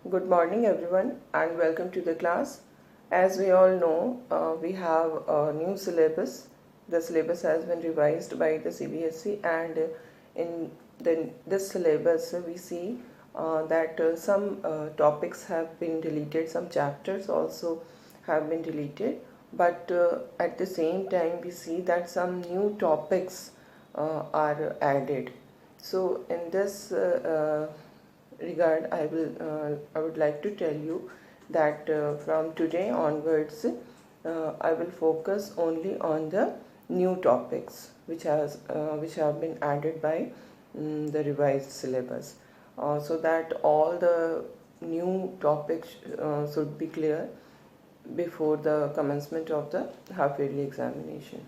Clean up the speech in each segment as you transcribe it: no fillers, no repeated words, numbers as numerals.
Good morning everyone and welcome to the class. As we all know, we have a new syllabus. The syllabus has been revised by the CBSE and this syllabus we see that some topics have been deleted, some chapters also have been deleted, but at the same time we see that some new topics are added. So in this regard, I would like to tell you that from today onwards, I will focus only on the new topics which have been added by the revised syllabus, so that all the new topics should be clear before the commencement of the half-yearly examination.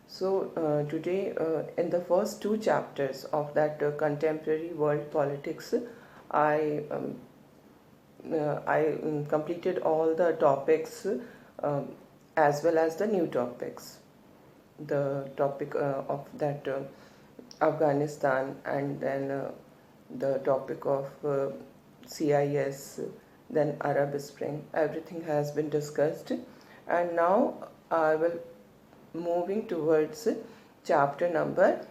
So today, in the first two chapters of that contemporary world politics, I completed all the topics as well as the new topics. The topic of that Afghanistan, and then the topic of CIS, then Arab Spring. Everything has been discussed, and now I will moving towards chapter number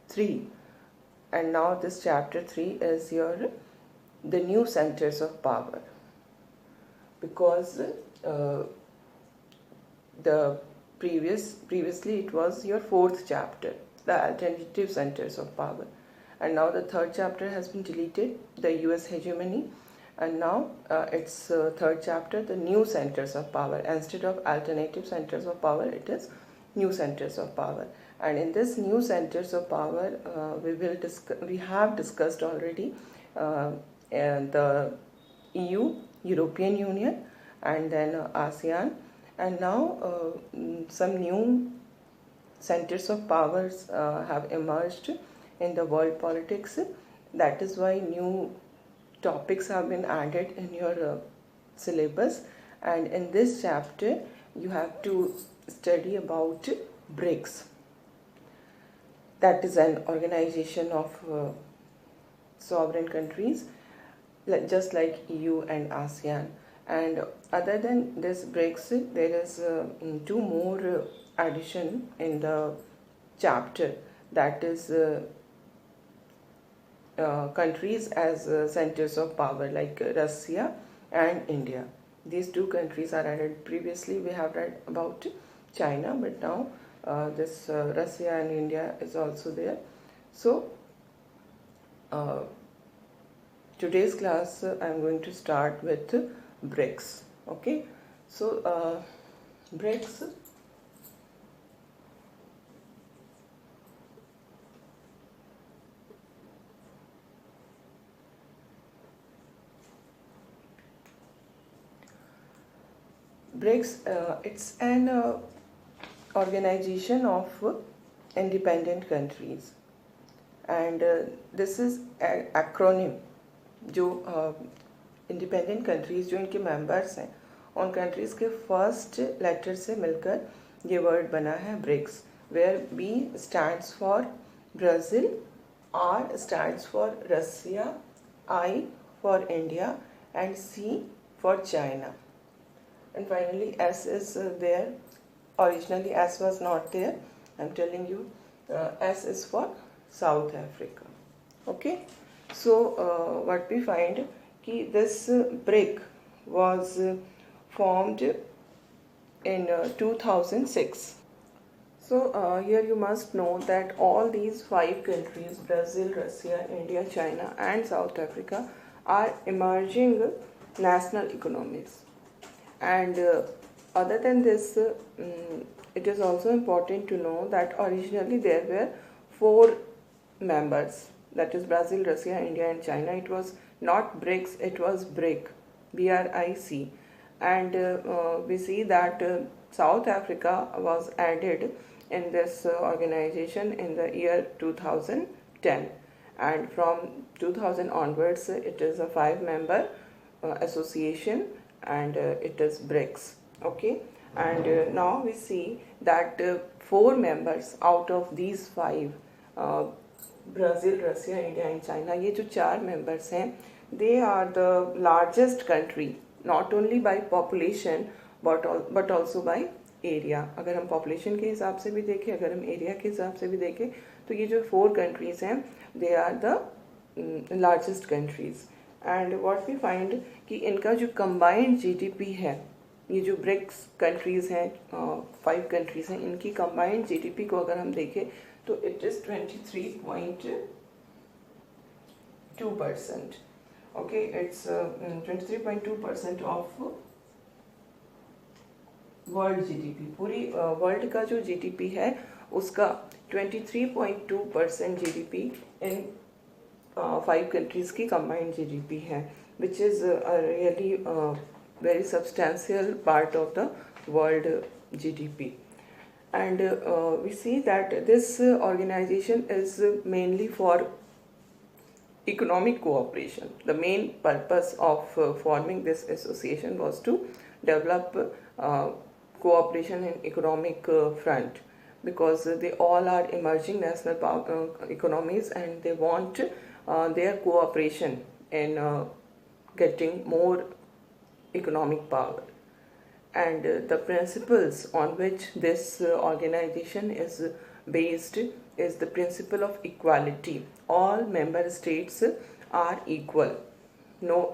3. And now this chapter 3 is the new centers of power, because the previously it was your fourth chapter, the alternative centers of power, and now the third chapter has been deleted, the US hegemony, and now it's third chapter, the new centers of power. Instead of alternative centers of power, it is new centers of power. And in this new centers of power, we have discussed already and the EU, European Union, and then ASEAN, and now some new centers of powers have emerged in the world politics. That is why new topics have been added in your syllabus, and in this chapter you have to study about BRICS. That is an organization of sovereign countries, just like EU and ASEAN. And other than this BRICS, there is two more addition in the chapter, that is countries as centers of power, like Russia and India. These two countries are added. Previously we have read about China, but now this Russia and India is also there. So today's class I am going to start with BRICS. Okay, so BRICS it's an organization of independent countries, and this is an acronym जो independent countries जो इनके members हैं उन countries के first letter से मिलकर ये word बना है BRICS, where B stands for Brazil, R stands for Russia, I for India, and C for China. And finally S is there. Originally S was not there. I'm telling you, S is for South Africa. Okay, so what we find कि this BRIC was formed in 2006. So here you must know that all these 5 countries, Brazil, Russia, India, China and South Africa, are emerging national economies. And other than this, it is also important to know that originally there were 4 members, that is Brazil, Russia, India and China. It was not BRICS, it was BRIC, B-R-I-C. And we see that South Africa was added in this organization in the year 2010. And from 2000 onwards, it is a 5-member association, and it is BRICS. Okay, and now we see that 4 members out of these 5, Brazil, Russia, India and China, ये जो 4 members हैं, they are the largest country, not only by population but also by area. अगर हम population के हिसाब से भी देखें, अगर हम एरिया के हिसाब से भी देखें, तो ये जो 4 कंट्रीज हैं, they are the largest countries. And what we find कि इनका जो कंबाइंड जीडीपी है, ये जो ब्रिक्स कंट्रीज हैं, 5 कंट्रीज हैं, इनकी कंबाइंड जीडीपी को अगर हम देखें तो it is 23.2%. Okay, it's 23.2% of world GDP. पूरी वर्ल्ड का जो जीडीपी है उसका 23.2% जीडीपी इन 5 कंट्रीज की कंबाइंड जीडीपी है, which is really very substantial part of the world GDP. And we see that this organization is mainly for economic cooperation. The main purpose of forming this association was to develop cooperation in economic front, because they all are emerging national economies and they want their cooperation in getting more economic power. And the principles on which this organization is based is the principle of equality. All member states are equal. No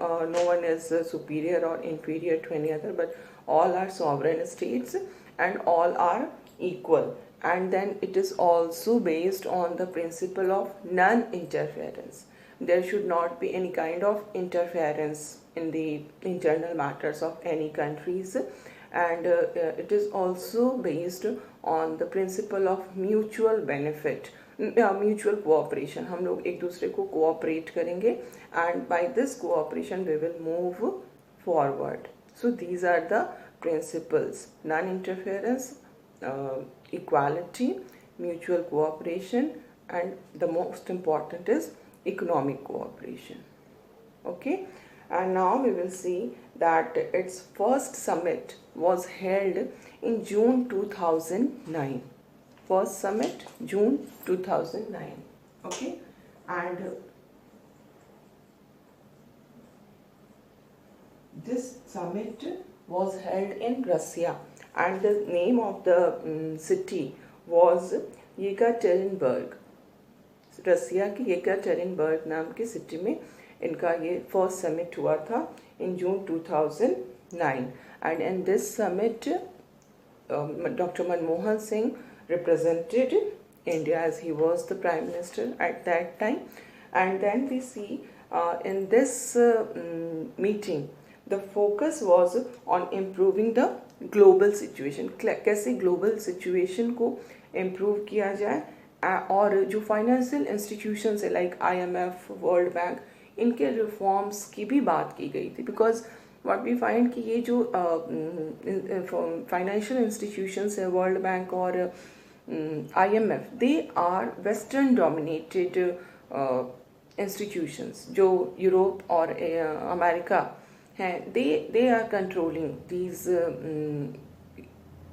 one is superior or inferior to any other, but all are sovereign states and all are equal. And then it is also based on the principle of non-interference. There should not be any kind of interference in the internal matters of any countries. And it is also based on the principle of mutual benefit, mutual cooperation. हम लोग एक दूसरे को cooperate करेंगे and by this cooperation we will move forward. So these are the principles: non-interference, equality, mutual cooperation, and the most important is economic cooperation. Okay, and now we will see that its first summit was held in June 2009. First summit, June 2009. Okay, and this summit was held in Russia, and the name of the city was Yekaterinburg. रसिया की Yekaterinburg नाम की city में इनका ये first summit हुआ था in June 2009. And in this summit Dr. Manmohan Singh represented India as he was the Prime Minister at that time. And then we see in this meeting the focus was on improving the global situation. कैसे global situation को improve किया जाए, और जो financial institutions है like IMF, world bank, इनके reforms की भी बात की गई थी. बिकॉज व्हाट वी फाइंड कि ये जो फाइनेंशियल इंस्टीट्यूशंस है, वर्ल्ड बैंक और IMF, they are western dominated institutions. जो यूरोप और अमेरिका हैं, they are controlling these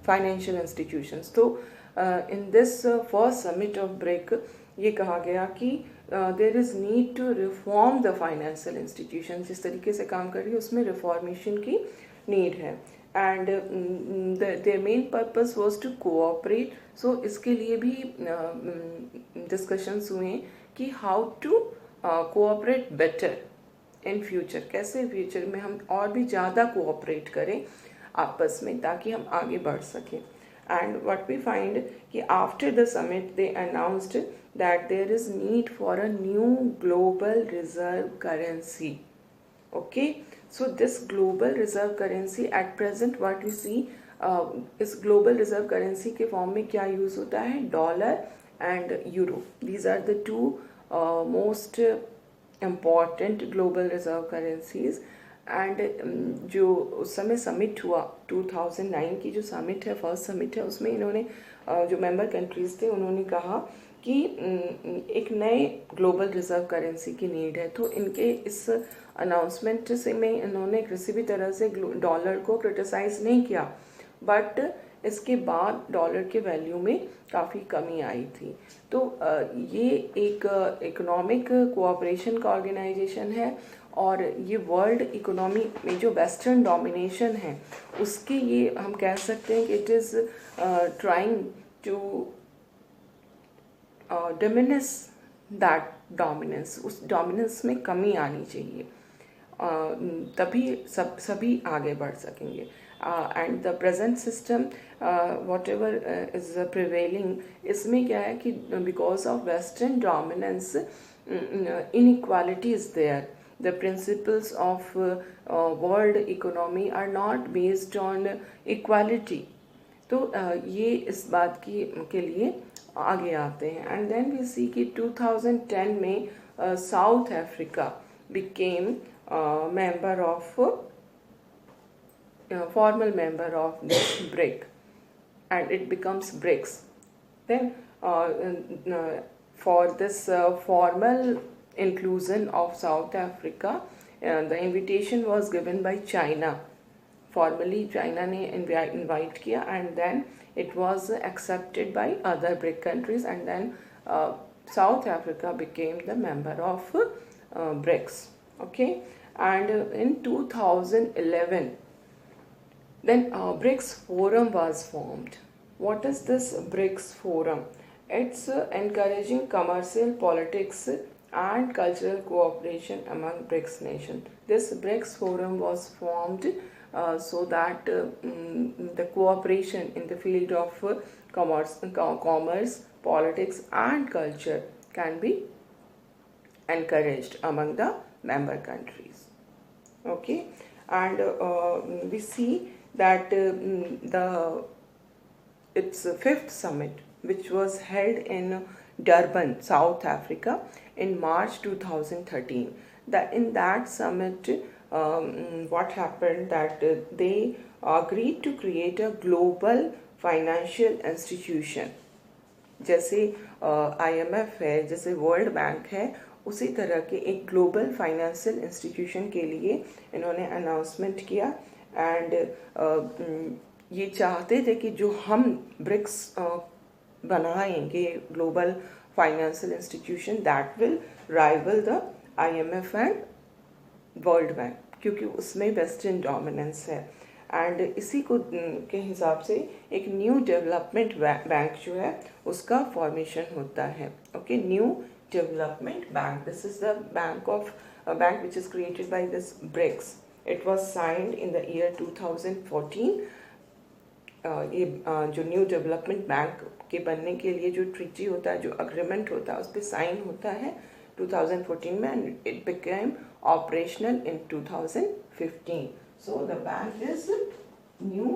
financial institutions. तो in this first summit of BRIC ये कहा गया कि there is need to reform the financial institutions. जिस तरीके से काम कर रही है उसमें reformation की need है. And their main purpose was to cooperate. So इसके लिए भी discussions हुए कि how to cooperate better in future. कैसे future में हम और भी ज़्यादा cooperate करें आपस में ताकि हम आगे बढ़ सकें. And what we find कि after the summit they announced that there is need for a new global reserve currency. Okay, so this global reserve currency at present what we see, इस global reserve currency के form में क्या use होता है, dollar and euro. These are the two most important global reserve currencies. And जो उस समय summit हुआ 2009 की जो समिट है, फर्स्ट समिट है, उसमें इन्होंने जो मेंबर कंट्रीज थे उन्होंने कहा कि एक नए ग्लोबल रिजर्व करेंसी की नीड है. तो इनके इस अनाउंसमेंट से में इन्होंने किसी भी तरह से डॉलर को क्रिटिसाइज नहीं किया, बट इसके बाद डॉलर के वैल्यू में काफ़ी कमी आई थी. तो ये एक इकोनॉमिक कोऑपरेशन का ऑर्गेनाइजेशन है और ये वर्ल्ड इकोनॉमी में जो वेस्टर्न डोमिनेशन है उसके, ये हम कह सकते हैं कि it is trying to diminish that dominance, उस डोमिनेंस में कमी आनी चाहिए, तभी सभी आगे बढ़ सकेंगे. And the present system whatever is prevailing, इसमें क्या है कि because of western dominance inequality is there. The principles of world economy are not based on equality. तो ये इस बात के लिए आगे आते हैं. एंड देन वी सी कि 2010 में south Africa became member of formal member of this BRIC, and it becomes BRICS. Then for this formal inclusion of South Africa, the invitation was given by China. Formally China ने invite किया, and then it was accepted by other BRIC countries, and then South Africa became the member of BRICS. Okay, and in 2011 then BRICS forum was formed. What is this BRICS forum? It's encouraging commercial, politics and cultural cooperation among BRICS nations. This BRICS forum was formed so that the cooperation in the field of commerce, politics and culture can be encouraged among the member countries. Okay, and we see that its fifth summit, which was held in Durban, South Africa in March 2013. In that summit, what happened that they agreed to create a global financial institution. जैसे IMF है, जैसे world bank है, उसी तरह के एक global financial institution के लिए इन्होंने अनाउंसमेंट किया. एंड ये चाहते थे कि जो हम ब्रिक्स बनाएंगे global financial institution, that will rival the IMF and world bank, क्योंकि उसमें वेस्टर्न डोमिनेंस है. एंड इसी को के हिसाब से एक न्यू डेवलपमेंट बैंक जो है उसका फॉर्मेशन होता है. Okay, new development bank, this is the bank which is created by this BRICS. It was signed in the year 2014. ये जो न्यू डेवलपमेंट बैंक के बनने के लिए जो ट्रीटी होता है, जो अग्रीमेंट होता है, उस पर साइन होता है 2014 में, and it became operational in 2015. So the bank is new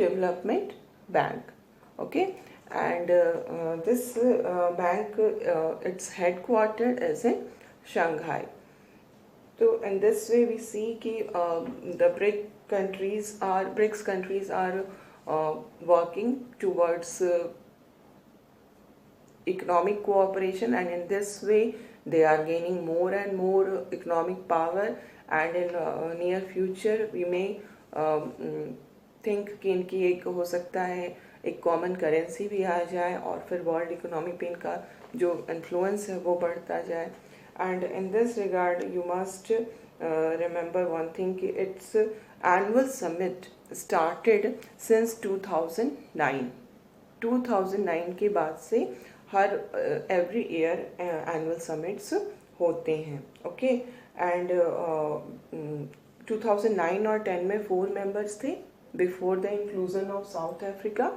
development bank. Okay, and this bank, its headquartered is in Shanghai. So in this way we see कि the BRICS countries are working towards economic cooperation, and in this way they are gaining more and more economic power, and in near future we may think कि इनकी एक हो सकता है एक common currency भी आ जाए, और फिर वर्ल्ड इकोनॉमी पे इनका जो इन्फ्लुएंस है वो बढ़ता जाए. And in this regard you must remember one thing कि its annual summit started since 2009. 2009 के बाद से हर every year annual summits होते हैं. Okay, and 2009 और 10 में 4 members थे before the inclusion of South Africa,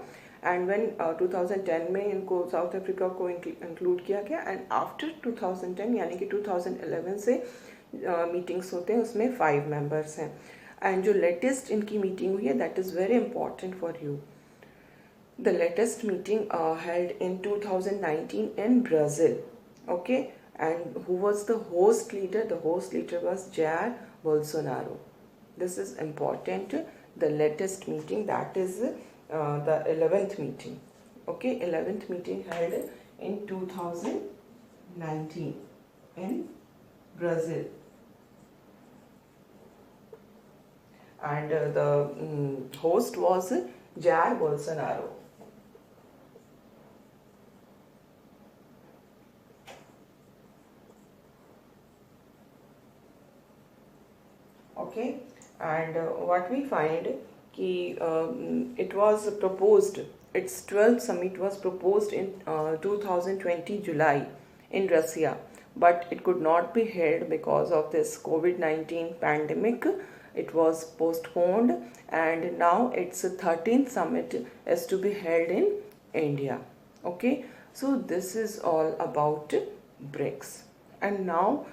and when 2010 में इनको साउथ अफ्रीका को इंक्लूड किया गया, एंड आफ्टर 2010 यानी कि 2011 से मीटिंग्स होते हैं, उसमें 5 मेंबर्स हैं. एंड जो लेटेस्ट इनकी मीटिंग हुई है, that is very important for you. The latest meeting held in 2019 in Brazil. Okay, and who was the host leader? The host leader was Jair Bolsonaro. This is important. The latest meeting, that is the 11th meeting. Okay, 11th meeting held in 2019 in Brazil. and the host was Jair Bolsonaro. Okay, and what we find कि it was proposed, its 12th summit was proposed in 2020 July in Russia, but it could not be held because of this COVID-19 pandemic. It was postponed, and now its 13th summit is to be held in India. Okay, so this is all about BRICS, and now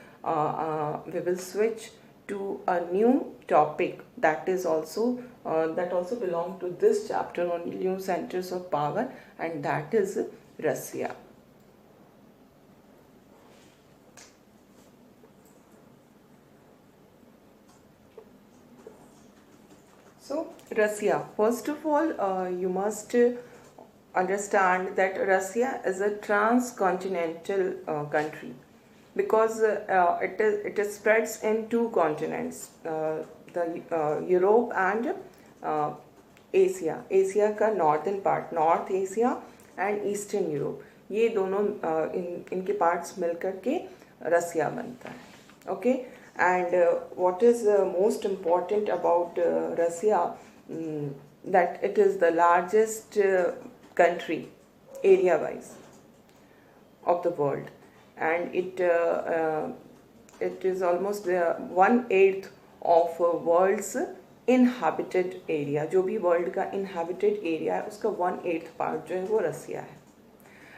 we will switch to a new topic that is also that also belong to this chapter on new centers of power, and that is Russia. So Russia, first of all, you must understand that Russia is a transcontinental country, because it is spreads in two continents, the Europe and Asia. Asia का northern part, North Asia and Eastern Europe, ये दोनों इनके parts मिलकर के रसिया बनता है. Okay, and what is most important about Russia, that it is the largest country area wise of the world, and it is almost 1/8 of world's inhabited area. जो भी world का inhabited area है उसका 1/8 part जो है वो रसिया है.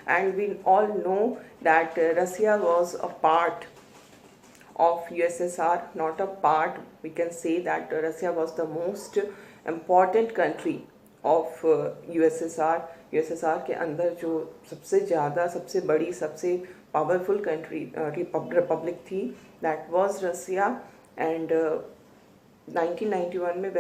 And we all know that Russia was a part of USSR, not a part. We can say that Russia was the most important country of USSR. USSR के अंदर जो सबसे ज़्यादा, सबसे बड़ी, सबसे powerful country republic थी, that was Russia. And 1991 में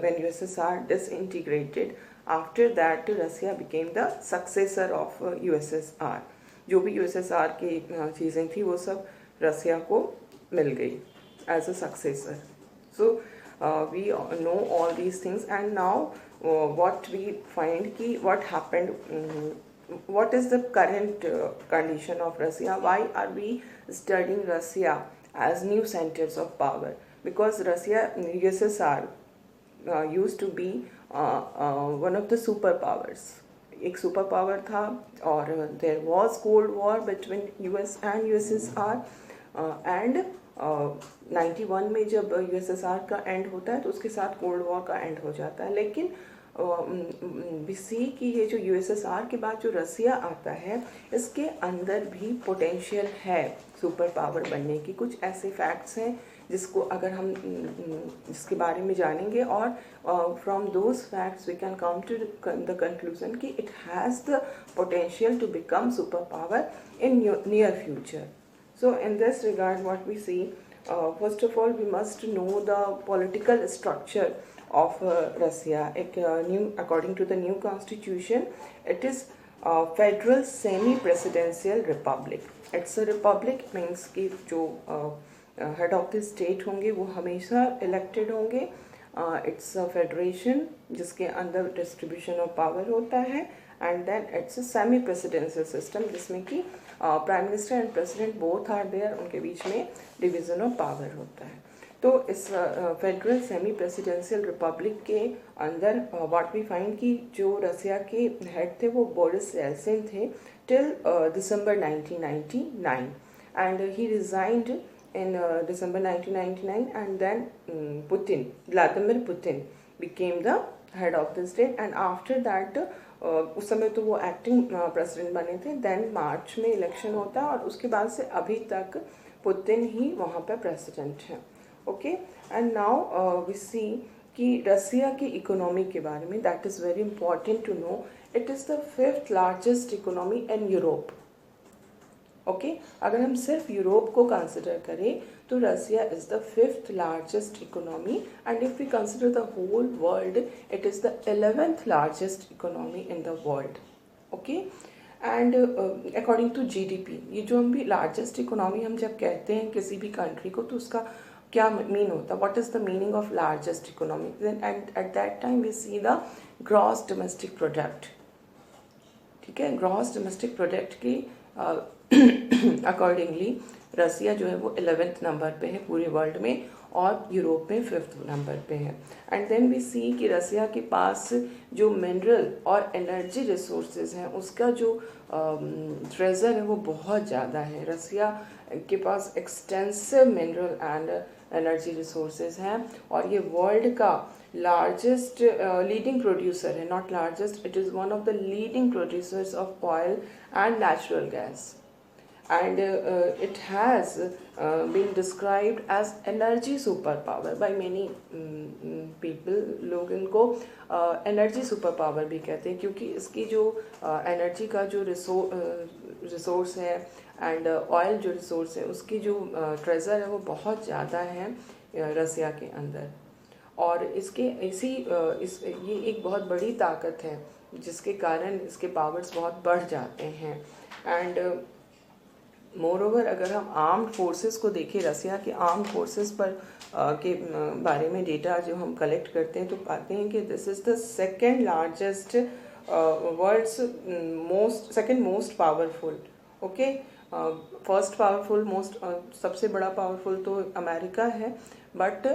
when USSR disintegrated, after that Russia became the successor of USSR. जो भी USSR की चीज़ें थी वो सब रसिया को मिल गई as a successor. So we know all these things, and now what we find कि what happened, what is the current condition of Russia? Why are we studying Russia as new centers of power? Because Russia, USSR used to be one of the superpowers. एक super power था, और there was cold war between US and USSR, and 91 में जब USSR का and होता है तो उसके साथ कोल्ड वॉर का एंड हो जाता है. लेकिन we see कि ये जो USSR के बाद जो रसिया आता है, इसके अंदर भी पोटेंशियल है सुपर पावर बनने की. कुछ ऐसे फैक्ट्स हैं जिसको अगर हम जिसके बारे में जानेंगे, और from those facts we can come to the conclusion कि it has the potential to become super power in near future. So in this regard, what we see, first of all, we must know the political structure of Russia. According to the new constitution, it is a federal semi-presidential republic. It's a republic, means कि जो head of the state होंगे वो हमेशा elected होंगे. It's a federation जिसके अंदर distribution of power होता है, and then it's a semi-presidential system जिसमें कि prime minister and president both are there, उनके बीच में डिवीजन ऑफ पावर होता है. तो इस फेडरल सेमी प्रेसिडेंशियल रिपब्लिक के अंदर व्हाट वी फाइंड कि जो रसिया के हेड थे वो बोरिस येल्सिन थे till December 1999, and he resigned in December 1999, and then Vladimir Putin became the head of the state, and after that उस समय तो वो एक्टिंग प्रेसिडेंट बने थे. देन मार्च में इलेक्शन होता है, और उसके बाद से अभी तक पुतिन ही वहाँ पे प्रेसिडेंट हैं. Okay, and now we see कि रसिया की इकोनॉमी के बारे में, that is very important to know. It is the 5th largest economy in Europe. Okay, अगर हम सिर्फ यूरोप को कंसिडर करें तो Russia is the 5th largest economy, and if we consider the whole world it is the 11th largest economy in the world. Okay, and according to GDP, ये जो हम भी लार्जेस्ट इकोनॉमी हम जब कहते हैं किसी भी कंट्री को, तो उसका क्या मीन होता, what is the meaning of largest economy, and at that time we see the gross domestic product. ठीक है, ग्रॉस डोमेस्टिक प्रोडक्ट के अकॉर्डिंगली रसिया जो है वो 11th नंबर पे है पूरे वर्ल्ड में और यूरोप में 5th नंबर पे है। एंड देन वी सी कि रसिया के पास जो मिनरल और एनर्जी रिसोर्सेज हैं उसका जो ट्रेजर है वो बहुत ज़्यादा है। रसिया के पास extensive mineral and energy resources हैं और ये वर्ल्ड का लार्जेस्ट लीडिंग प्रोड्यूसर है, not largest, it is one of the leading producers of oil and natural gas, and it has been described as energy superpower by many people। लोग इनको energy super power भी कहते हैं क्योंकि इसकी जो energy का जो रिसोर्स है एंड ऑयल जो रिसोर्स है उसकी जो ट्रेजर है वो बहुत ज़्यादा है रसिया के अंदर। और इसके ये एक बहुत बड़ी ताकत है जिसके कारण इसके पावर्स बहुत बढ़ जाते हैं। एंड मोर ओवर अगर हम आर्म्ड फोर्सेस को देखें, रसिया के आर्म्ड फोर्सेस पर के बारे में डेटा जो हम कलेक्ट करते हैं तो पाते हैं कि this is the second largest world's second most powerful. Okay, first powerful most सबसे बड़ा पावरफुल तो अमेरिका है, बट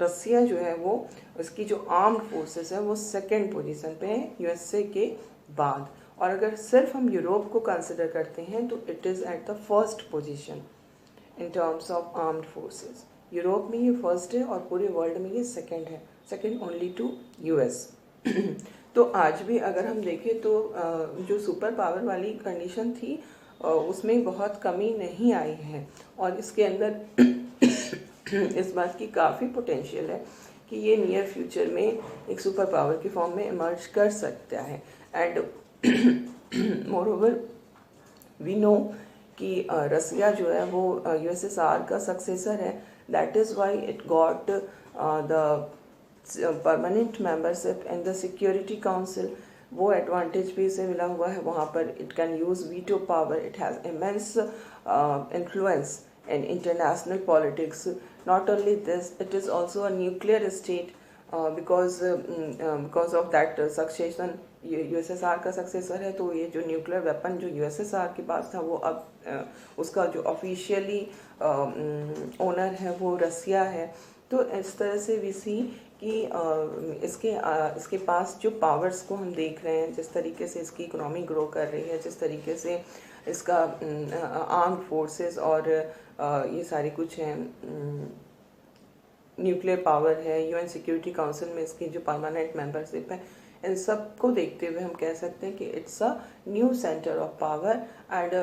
रसिया जो है वो उसकी जो आर्म्ड फोर्सेस है वो सेकेंड पोजीशन पे है यूएसए के बाद। और अगर सिर्फ हम यूरोप को कंसिडर करते हैं तो it is at the first position in terms of armed forces. Europe में ये फर्स्ट है और पूरे वर्ल्ड में ये सेकंड है, सेकंड ओनली टू यूएस। तो आज भी अगर हम देखें तो जो सुपर पावर वाली कंडीशन थी उसमें बहुत कमी नहीं आई है और इसके अंदर इस बात की काफ़ी पोटेंशियल है कि ये नियर फ्यूचर में एक सुपर पावर के फॉर्म में इमर्ज कर सकता है। एंड मोरओवर वी नो कि रसिया जो है वो यूएसएसआर का सक्सेसर है, that is why it got the permanent membership in the security council. वो एडवांटेज भी इसे मिला हुआ है, वहाँ पर it can use veto power, it has immense influence in international politics। Not only this, it is also a nuclear state because of that succession। USSR का successor है तो ये जो न्यूक्लियर वेपन जो यूएसएसआर के पास था वो अब उसका जो ऑफिशियली ओनर है वो रसिया है। तो इस तरह से वी सी कि इसके पास जो पावर्स को हम देख रहे हैं, जिस तरीके से इसकी इकोनॉमी ग्रो कर रही है, जिस तरीके से इसका आर्म्ड फोर्सेस और ये सारी कुछ हैं, न्यूक्लियर पावर है, यूएन सिक्योरिटी काउंसिल में इसकी जो परमानेंट मेंबरशिप है, इन सब को देखते हुए हम कह सकते हैं कि it's a new centre of power and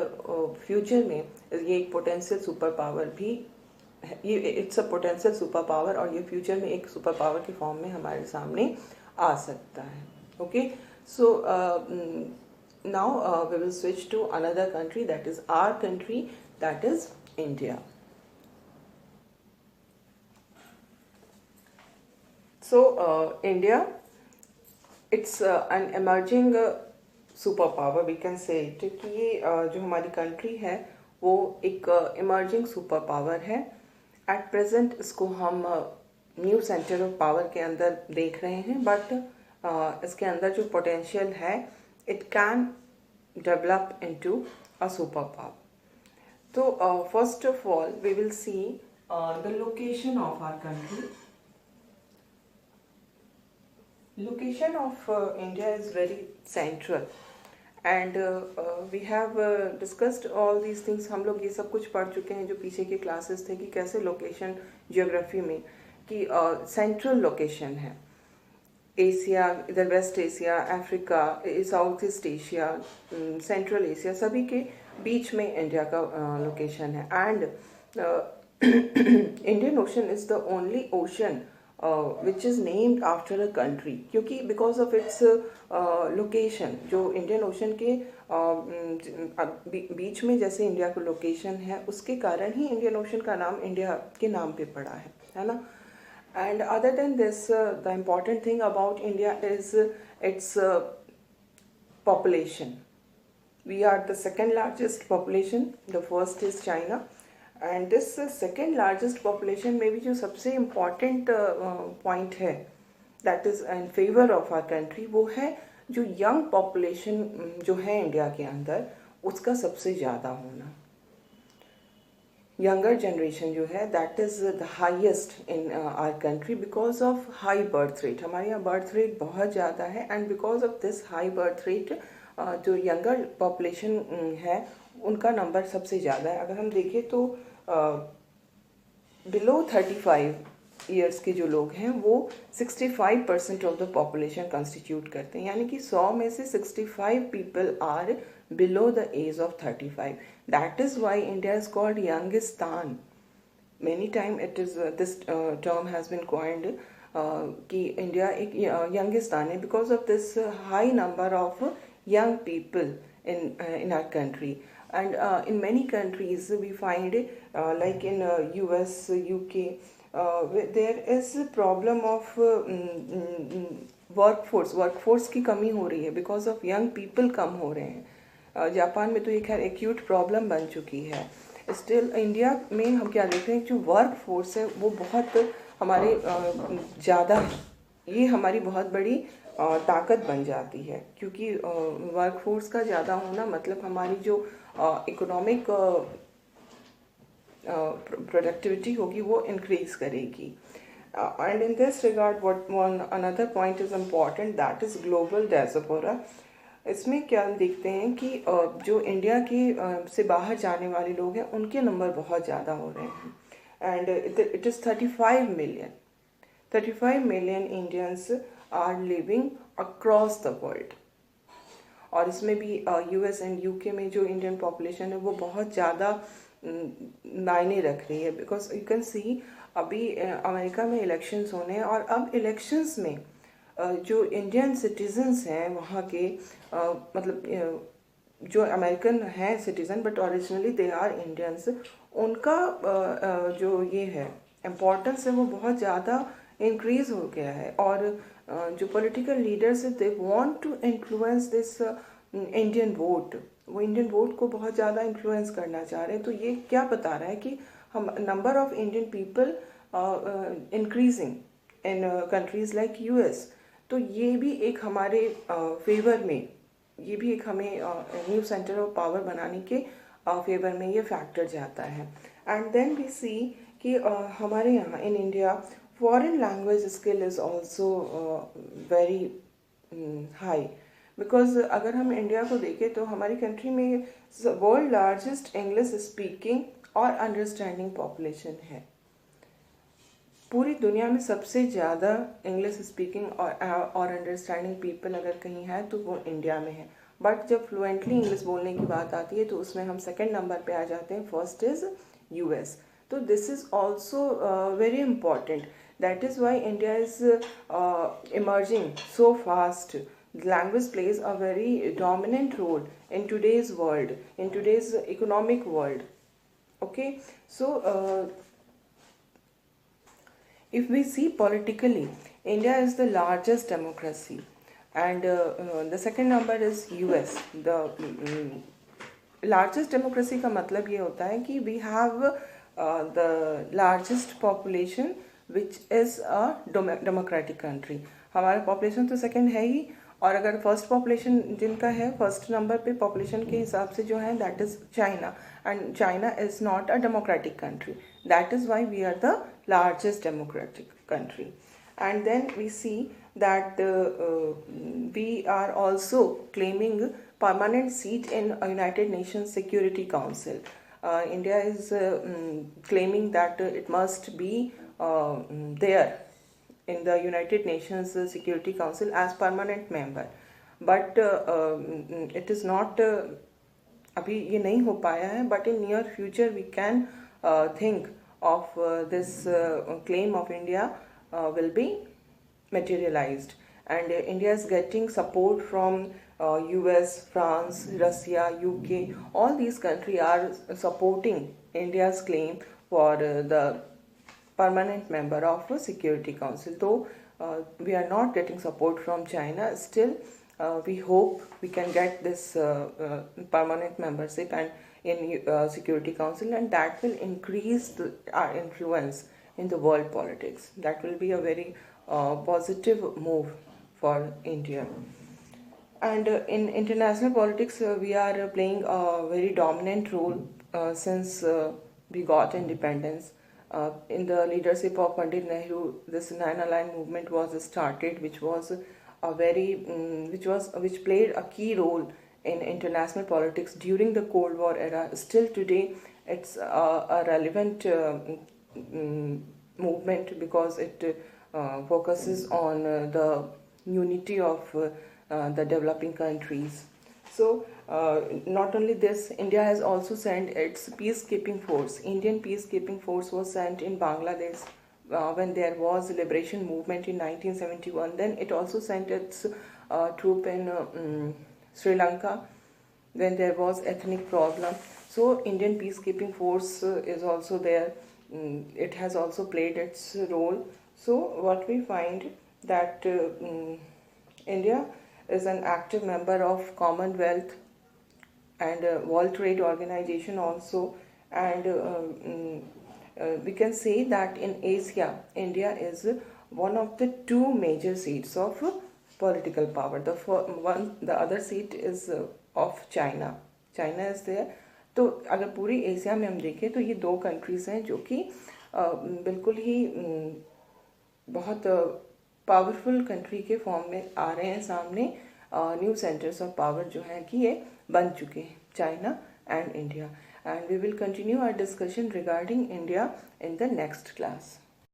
future में ये एक पोटेंशियल सुपर पावर भी ये it's a potential super power और ये फ्यूचर में एक सुपर पावर के फॉर्म में हमारे सामने आ सकता है। Okay, so now we will switch to another country, that is our country, that is India। So India, it's an emerging superpower, we can say it कि ये जो हमारी कंट्री है वो एक इमर्जिंग सुपर पावर है। एट प्रेजेंट इसको हम न्यू सेंटर ऑफ पावर के अंदर देख रहे हैं, बट इसके अंदर जो पोटेंशियल है it can develop into a superpower। So first of all we will see the location of our country। Location of India is very central and we have discussed all these things। हम लोग ये सब कुछ पढ़ चुके हैं जो पीछे के क्लासेस थे कि कैसे लोकेशन जियोग्राफी में कि सेंट्रल लोकेशन है। एशिया, इधर West Asia, Africa, South East Asia, Central Asia, सभी के बीच में इंडिया का लोकेशन है। And Indian Ocean is the only ocean which is named after a country, क्योंकि बिकॉज ऑफ इट्स लोकेशन, जो इंडियन ओशन के बीच में जैसे इंडिया का लोकेशन है उसके कारण ही इंडियन ओशन का नाम इंडिया के नाम पे पड़ा है ना। And other than this, the important thing about India is its population। We are the second largest population, the first is China and this second largest population में भी जो सबसे इम्पॉर्टेंट पॉइंट है that is in favour of our country, वो है जो young population जो है इंडिया के अंदर उसका सबसे ज़्यादा होना। यंगर जनरेशन जो है that is the highest in our country because of high birth rate. हमारे यहाँ बर्थ रेट बहुत ज़्यादा है and because of this high birth rate जो यंगर पॉपुलेशन है उनका नंबर सबसे ज़्यादा है। अगर हम देखें तो बिलो 35 ईयर्स के जो लोग हैं वो 65% ऑफ द पॉपुलेशन कंस्टिट्यूट करते हैं, यानी कि 100 में से 65 people are below the age of 35। That is why India is called Youngistan. Many time it is this term has been coined कि इंडिया एक यंगिस्तान है because of this high number of young people in our country. And in many countries we find like in US, UK, there is a problem of workforce की कमी हो रही है because of young people कम हो रहे हैं। Japan में तो ये खैर एक्यूट प्रॉब्लम बन चुकी है। स्टिल इंडिया में हम क्या देखते हैं, जो वर्क फोर्स है वो बहुत हमारे ज़्यादा है। ये हमारी बहुत बड़ी ताकत बन जाती है क्योंकि वर्क फोर्स का ज़्यादा होना मतलब हमारी जो इकोनॉमिक प्रोडक्टिविटी होगी वो इंक्रीज करेगी। And in this regard what one another point is important that is global diaspora. इसमें क्या हम देखते हैं कि जो इंडिया के से बाहर जाने वाले लोग हैं उनके नंबर बहुत ज़्यादा हो रहे हैं and it is 35 million Indians are living across the world. और इसमें भी यूएस एंड यूके में जो इंडियन पॉपुलेशन है वो बहुत ज़्यादा मायने रख रही है बिकॉज यू कैन सी अभी अमेरिका में इलेक्शंस होने हैं और अब इलेक्शंस में जो इंडियन सिटीजन्स हैं वहाँ के मतलब जो अमेरिकन हैं citizen but originally they are Indians, उनका जो ये है इम्पोर्टेंस है वो बहुत ज़्यादा इंक्रीज हो गया है। और जो पॉलिटिकल लीडर्स है they want to influence this Indian vote, वो इंडियन वोट को बहुत ज़्यादा इन्फ्लुएंस करना चाह रहे हैं। तो ये क्या बता रहा है कि हम number of Indian people increasing in countries like US. तो ये भी एक हमारे फेवर में, ये भी एक हमें न्यू सेंटर ऑफ पावर बनाने के फेवर में ये फैक्टर जाता है। एंड देन वी सी कि हमारे यहाँ in India foreign language skill is also very high because अगर हम इंडिया को देखें तो हमारी कंट्री में वर्ल्ड लार्जेस्ट इंग्लिश स्पीकिंग और अंडरस्टैंडिंग पॉपुलेशन है। पूरी दुनिया में सबसे ज़्यादा इंग्लिश स्पीकिंग और अंडरस्टैंडिंग पीपल अगर कहीं है तो वो इंडिया में है। बट जब फ्लुएंटली इंग्लिश बोलने की बात आती है तो उसमें हम सेकेंड नंबर पे आ जाते हैं, फर्स्ट इज़ यूएस। तो this is also very important. That is why India is emerging so fast. Language plays a very dominant role in today's world, in today's economic world. Okay, so if we see politically, India is the largest democracy, and the second number is US. The largest democracy का मतलब ये होता है कि we have the largest population which is a democratic country. हमारा population तो second है ही, और अगर फर्स्ट पॉपुलेशन जिनका है फर्स्ट नंबर पे पॉपुलेशन के हिसाब से जो है that is China, and China is not a democratic country. That is why we are the largest democratic country. And then we see that we are also claiming permanent seat in United Nations Security Council. India is claiming that it must be there in the United Nations Security Council as permanent member, but it is not अभी ये नहीं हो पाया है, but in near future we can think of this claim of India will be materialized, and India is getting support from US, France, Russia, UK. All these countries are supporting India's claim for the permanent member of Security Council. Though we are not getting support from China, still we hope we can get this permanent membership, and in Security Council, and that will increase our influence in the world politics. That will be a very positive move for India. And in international politics, we are playing a very dominant role since we got independence. In the leadership of Pandit Nehru, this non-aligned movement was started, which was a very, which played a key role in international politics during the Cold War era. Still today, it's a relevant movement because it focuses on the unity of the developing countries. So, not only this, India has also sent its peacekeeping force. Indian peacekeeping force was sent in Bangladesh when there was a liberation movement in 1971. Then it also sent its troop in Sri Lanka when there was ethnic problem. So, Indian peacekeeping force is also there. It has also played its role. So, what we find that India is an active member of Commonwealth and World Trade Organization also, and we can say that in Asia, India is one of the two major seats of political power. The other seat is of China. China is there. तो अगर पूरी Asia में हम देखें तो ये दो countries हैं जो कि बिल्कुल ही बहुत पावरफुल कंट्री के फॉर्म में आ रहे हैं सामने. न्यू सेंटर्स ऑफ पावर जो हैं कि ये बन चुके हैं, China and India. And we will continue our discussion regarding India in the next class.